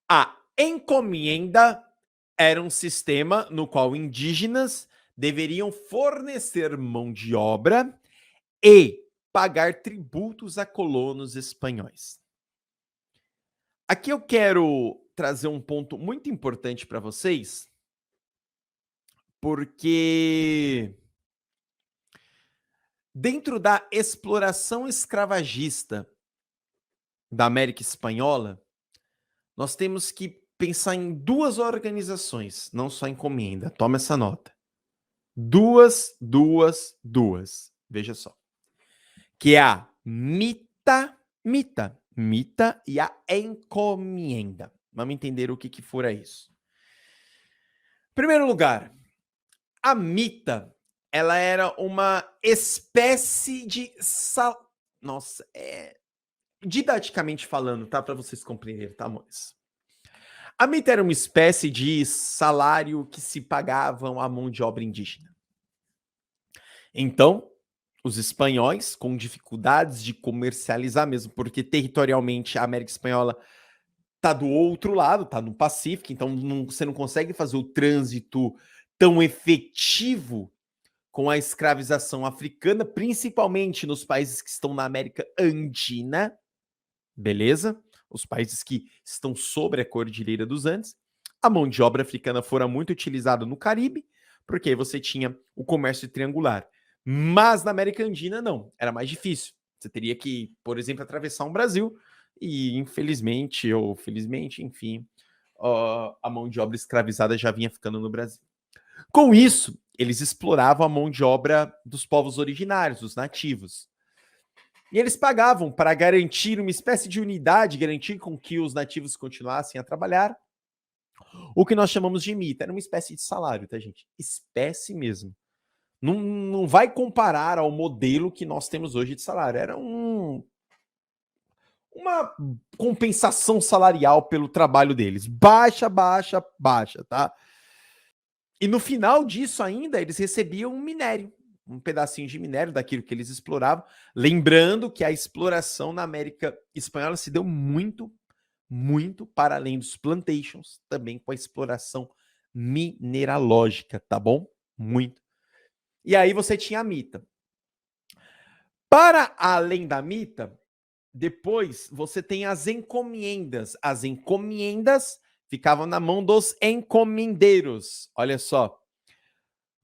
A encomienda era um sistema no qual indígenas deveriam fornecer mão de obra e pagar tributos a colonos espanhóis. Aqui eu quero trazer um ponto muito importante para vocês, porque dentro da exploração escravagista da América Espanhola, nós temos que pensar em duas organizações, não só encomienda. Toma essa nota. Duas. Veja só. Que é a mita e a encomienda. Vamos entender o que fora isso. Em primeiro lugar, a mita, ela era uma espécie de Nossa, didaticamente falando, tá? Para vocês compreenderem, tá, amores? A mita era uma espécie de salário que se pagavam à mão de obra indígena. Então, os espanhóis, com dificuldades de comercializar mesmo, porque territorialmente a América Espanhola tá do outro lado, tá no Pacífico, então você não consegue fazer o trânsito tão efetivo com a escravização africana, principalmente nos países que estão na América Andina, beleza? Os países que estão sobre a Cordilheira dos Andes. A mão de obra africana fora muito utilizada no Caribe, porque aí você tinha o comércio triangular. Mas na América Andina, não. Era mais difícil. Você teria que, por exemplo, atravessar um Brasil e, infelizmente, ou felizmente, enfim, a mão de obra escravizada já vinha ficando no Brasil. Com isso, eles exploravam a mão de obra dos povos originários, dos nativos. E eles pagavam para garantir uma espécie de unidade, garantir com que os nativos continuassem a trabalhar, o que nós chamamos de mita. Era uma espécie de salário, tá, gente? Espécie mesmo. Não vai comparar ao modelo que nós temos hoje de salário. Era uma compensação salarial pelo trabalho deles. Baixa, tá? E no final disso ainda, eles recebiam um minério, um pedacinho de minério daquilo que eles exploravam. Lembrando que a exploração na América Espanhola se deu muito para além dos plantations, também com a exploração mineralógica, tá bom? Muito. E aí você tinha a mita. Para além da mita, depois você tem as encomiendas. As encomiendas ficavam na mão dos encomendeiros. Olha só.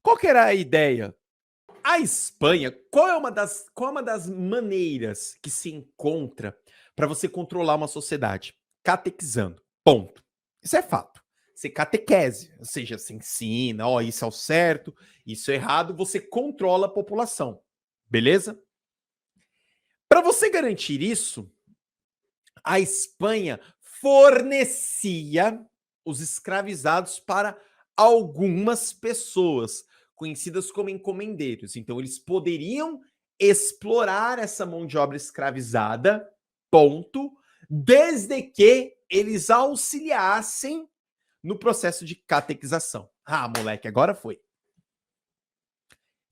Qual que era a ideia? A Espanha, qual é uma das maneiras que se encontra para você controlar uma sociedade? Catequizando. Ponto. Isso é fato. Você catequese, ou seja, você ensina, ó, isso é o certo, isso é errado, você controla a população. Beleza? Para você garantir isso, a Espanha fornecia os escravizados para algumas pessoas, conhecidas como encomendeiros. Então, eles poderiam explorar essa mão de obra escravizada, ponto, desde que eles auxiliassem no processo de catequização. Ah, moleque, agora foi.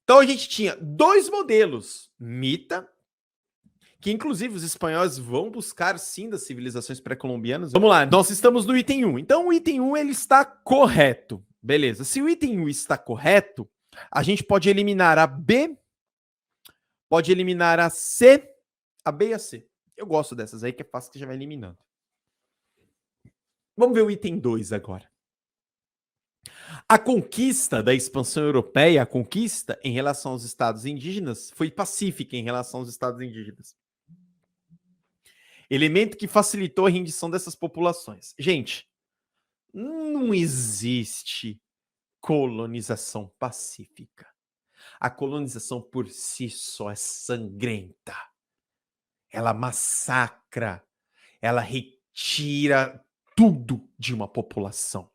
Então, a gente tinha dois modelos, mita, que inclusive os espanhóis vão buscar sim das civilizações pré-colombianas. Vamos lá, nós estamos no item 1. Então o item 1 ele está correto. Beleza. Se o item 1 está correto, a gente pode eliminar a B, pode eliminar a C, a B e a C. Eu gosto dessas aí que é fácil que já vai eliminando. Vamos ver o item 2 agora. A conquista da expansão europeia, a conquista em relação aos estados indígenas, foi pacífica em relação aos estados indígenas. Elemento que facilitou a rendição dessas populações. Gente, não existe colonização pacífica. A colonização por si só é sangrenta. Ela massacra, ela retira tudo de uma população.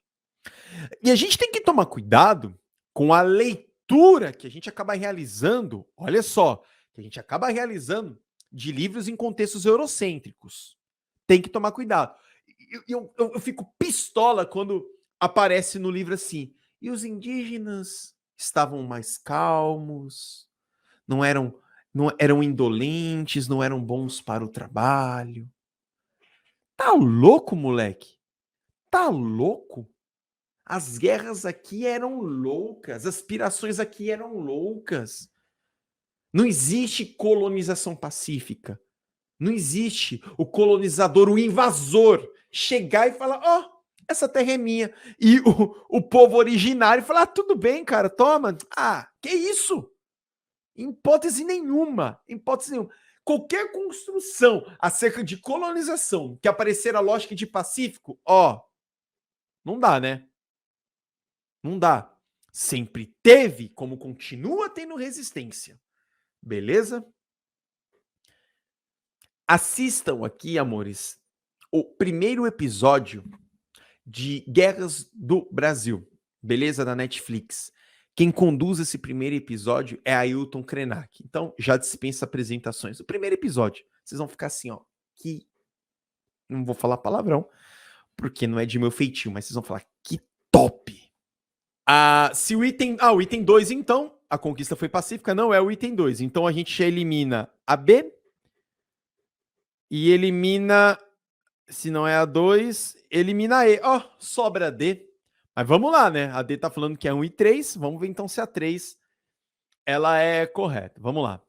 E a gente tem que tomar cuidado com a leitura que a gente acaba realizando, olha só, que a gente acaba realizando de livros em contextos eurocêntricos. Tem que tomar cuidado. Eu fico pistola quando aparece no livro assim, e os indígenas estavam mais calmos, não eram indolentes, não eram bons para o trabalho. Tá louco, moleque? Tá louco? As guerras aqui eram loucas, as aspirações aqui eram loucas. Não existe colonização pacífica. Não existe o colonizador, o invasor, chegar e falar: ó, oh, essa terra é minha. E o povo originário falar: ah, tudo bem, cara, toma. Ah, que isso? Em hipótese nenhuma. Em hipótese nenhuma. Qualquer construção acerca de colonização que aparecer a lógica de pacífico, ó, não dá, né? Não dá. Sempre teve, como continua tendo resistência. Beleza? Assistam aqui, amores, o primeiro episódio de Guerras do Brasil, beleza? Da Netflix. Quem conduz esse primeiro episódio é Ailton Krenak. Então, já dispensa apresentações. O primeiro episódio, vocês vão ficar assim, ó, que... Não vou falar palavrão, porque não é de meu feitio, mas vocês vão falar, que top! Se o item... o item 2, então, a conquista foi pacífica, não é o item 2. Então, a gente já elimina a B e elimina... Se não é a 2, elimina a E. Ó, sobra a D. Mas vamos lá, né? A D tá falando que é 1 e 3. Vamos ver então se a 3 ela é correta. Vamos lá.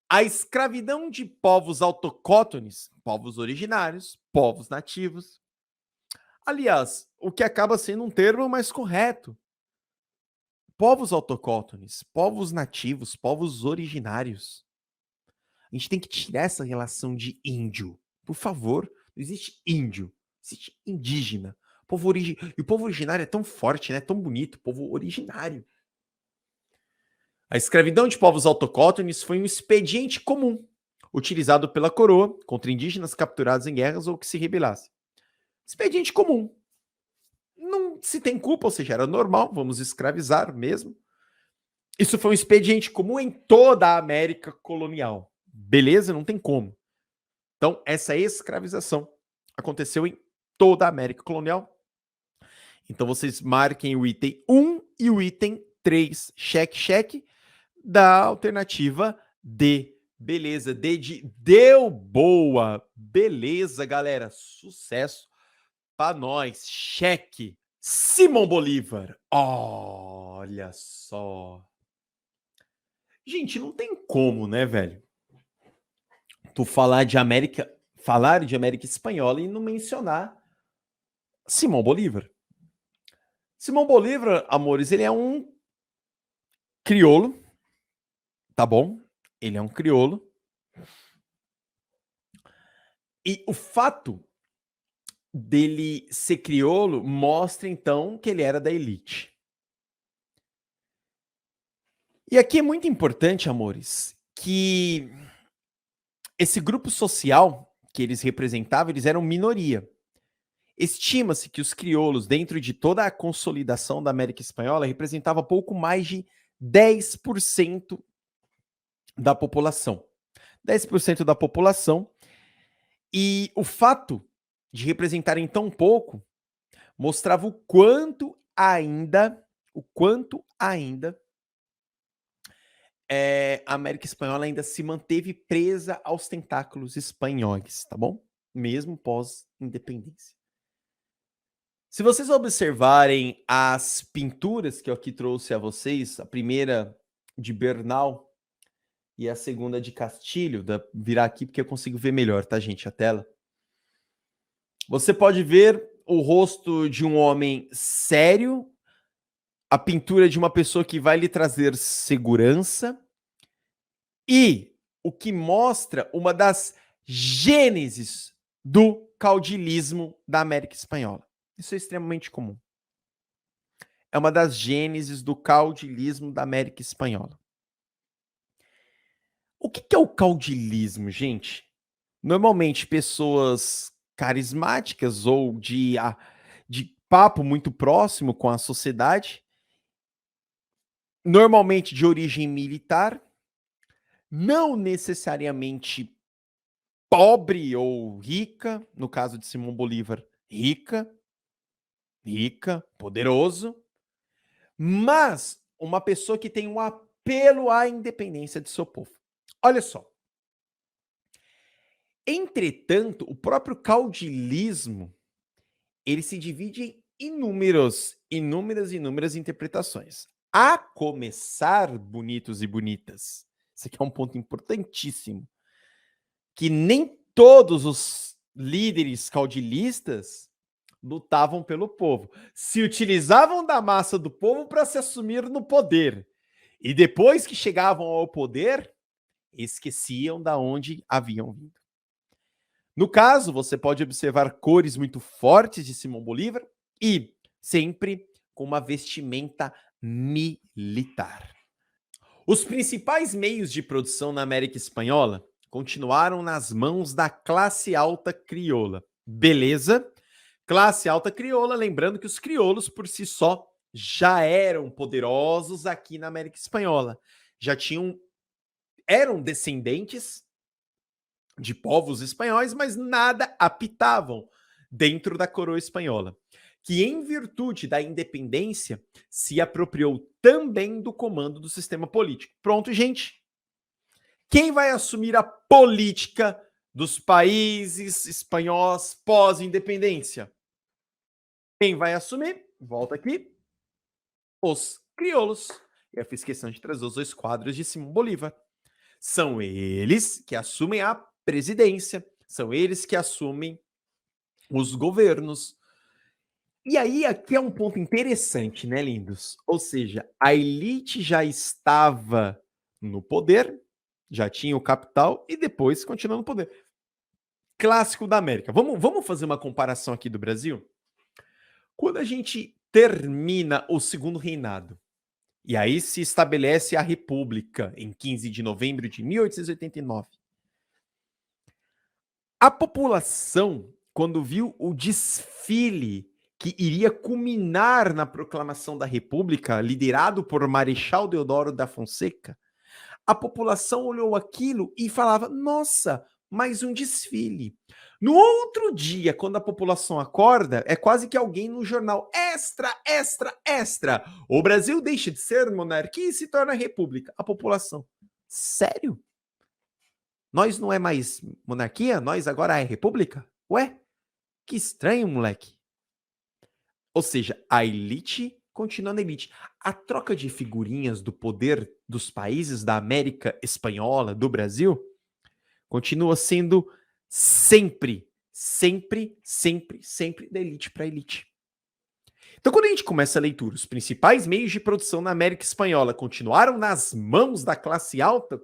A escravidão de povos autóctones, povos originários, povos nativos. Aliás, o que acaba sendo um termo mais correto. Povos autóctones, povos nativos, povos originários. A gente tem que tirar essa relação de índio. Por favor, não existe índio, existe indígena. E o povo originário é tão forte, né? Tão bonito, povo originário. A escravidão de povos autóctones foi um expediente comum, utilizado pela coroa contra indígenas capturados em guerras ou que se rebelassem. Expediente comum. Não se tem culpa, ou seja, era normal, vamos escravizar mesmo. Isso foi um expediente comum em toda a América colonial. Beleza? Não tem como. Então, essa escravização aconteceu em toda a América colonial. Então, vocês marquem o item 1 e o item 3. Cheque, cheque, da alternativa D. Beleza, D de deu boa. Beleza, galera. Sucesso para nós. Cheque. Simão Bolívar. Olha só. Gente, não tem como, né, velho? Tu falar de América Espanhola e não mencionar Simão Bolívar. Simão Bolívar, amores, ele é um crioulo, tá bom? Ele é um crioulo. E o fato dele ser crioulo mostra, então, que ele era da elite. E aqui é muito importante, amores, que esse grupo social que eles representavam, eles eram minoria. Estima-se que os crioulos, dentro de toda a consolidação da América Espanhola, representavam pouco mais de 10% da população. 10% da população. E o fato de representarem tão pouco mostrava o quanto ainda a América Espanhola ainda se manteve presa aos tentáculos espanhóis, tá bom? Mesmo pós-independência. Se vocês observarem as pinturas que eu aqui trouxe a vocês, a primeira de Bernal e a segunda de Castilho, virar aqui porque eu consigo ver melhor, tá, gente, a tela. Você pode ver o rosto de um homem sério, a pintura de uma pessoa que vai lhe trazer segurança e o que mostra uma das gênesis do caudilismo da América Espanhola. Isso é extremamente comum. É uma das gênesis do caudilismo da América Espanhola. O que é o caudilismo, gente? Normalmente, pessoas carismáticas ou de papo muito próximo com a sociedade, normalmente de origem militar, não necessariamente pobre ou rica, no caso de Simão Bolívar, rica, poderoso, mas uma pessoa que tem um apelo à independência de seu povo. Olha só. Entretanto, o próprio caudilismo, ele se divide em inúmeras interpretações. A começar, bonitos e bonitas, esse aqui é um ponto importantíssimo, que nem todos os líderes caudilistas lutavam pelo povo. Se utilizavam da massa do povo para se assumir no poder. E depois que chegavam ao poder, esqueciam da onde haviam vindo. No caso, você pode observar cores muito fortes de Simão Bolívar e sempre com uma vestimenta militar. Os principais meios de produção na América Espanhola continuaram nas mãos da classe alta crioula. Beleza? Classe alta crioula, lembrando que os crioulos por si só já eram poderosos aqui na América Espanhola. Eram descendentes de povos espanhóis, mas nada apitavam dentro da coroa espanhola, que em virtude da independência se apropriou também do comando do sistema político. Pronto, gente. Quem vai assumir a política dos países espanhóis pós-independência? Quem vai assumir? Volta aqui. Os crioulos. Eu fiz questão de trazer os 2 quadros de Simão Bolívar. São eles que assumem a presidência, são eles que assumem os governos. E aí, aqui é um ponto interessante, né, lindos? Ou seja, a elite já estava no poder, já tinha o capital e depois continuou no poder. Clássico da América. Vamos fazer uma comparação aqui do Brasil? Quando a gente termina o segundo reinado, e aí se estabelece a República em 15 de novembro de 1889, a população, quando viu o desfile que iria culminar na proclamação da República, liderado por Marechal Deodoro da Fonseca, a população olhou aquilo e falava: nossa, mais um desfile. No outro dia, quando a população acorda, é quase que alguém no jornal: extra, extra, extra. O Brasil deixa de ser monarquia e se torna república. A população: sério? Nós não é mais monarquia? Nós agora é república? Ué, que estranho, moleque. Ou seja, a elite continua na elite. A troca de figurinhas do poder dos países da América Espanhola, do Brasil, continua sendo sempre da elite para elite. Então, quando a gente começa a leitura, os principais meios de produção na América Espanhola continuaram nas mãos da classe alta,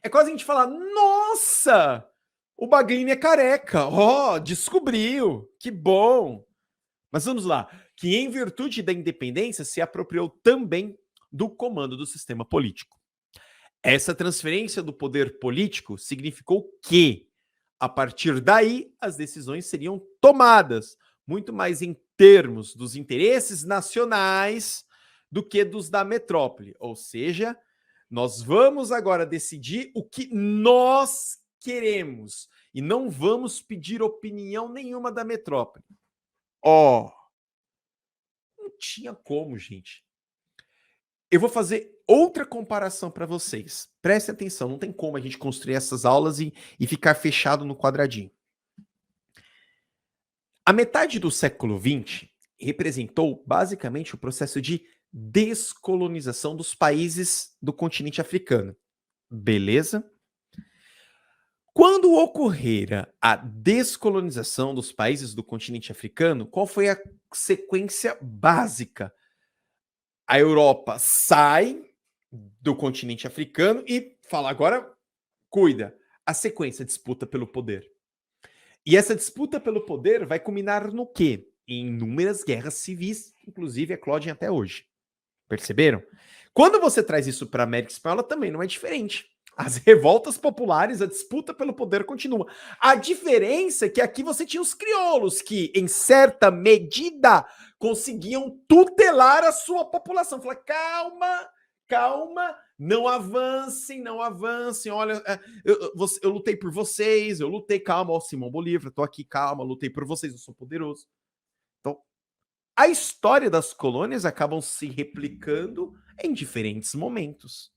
é quase a gente falar: nossa, o Baglini é careca, descobriu, que bom. Mas vamos lá, que em virtude da independência se apropriou também do comando do sistema político. Essa transferência do poder político significou que, a partir daí, as decisões seriam tomadas muito mais em termos dos interesses nacionais do que dos da metrópole. Ou seja, nós vamos agora decidir o que nós queremos e não vamos pedir opinião nenhuma da metrópole. Não tinha como, gente. Eu vou fazer outra comparação para vocês. Prestem atenção, não tem como a gente construir essas aulas e ficar fechado no quadradinho. A metade do século XX representou basicamente o processo de descolonização dos países do continente africano. Beleza? Quando ocorrera a descolonização dos países do continente africano, qual foi a sequência básica? A Europa sai do continente africano e fala: agora cuida. A sequência, disputa pelo poder. E essa disputa pelo poder vai culminar no quê? Em inúmeras guerras civis, inclusive eclodem até hoje. Perceberam? Quando você traz isso para a América Espanhola, também não é diferente. As revoltas populares, a disputa pelo poder continua. A diferença é que aqui você tinha os crioulos, que, em certa medida, conseguiam tutelar a sua população. Falar: calma, calma, não avancem, olha, eu lutei por vocês, eu lutei, calma, ó, Simão Bolívar, tô aqui, calma, lutei por vocês, eu sou poderoso. Então, a história das colônias acabam se replicando em diferentes momentos.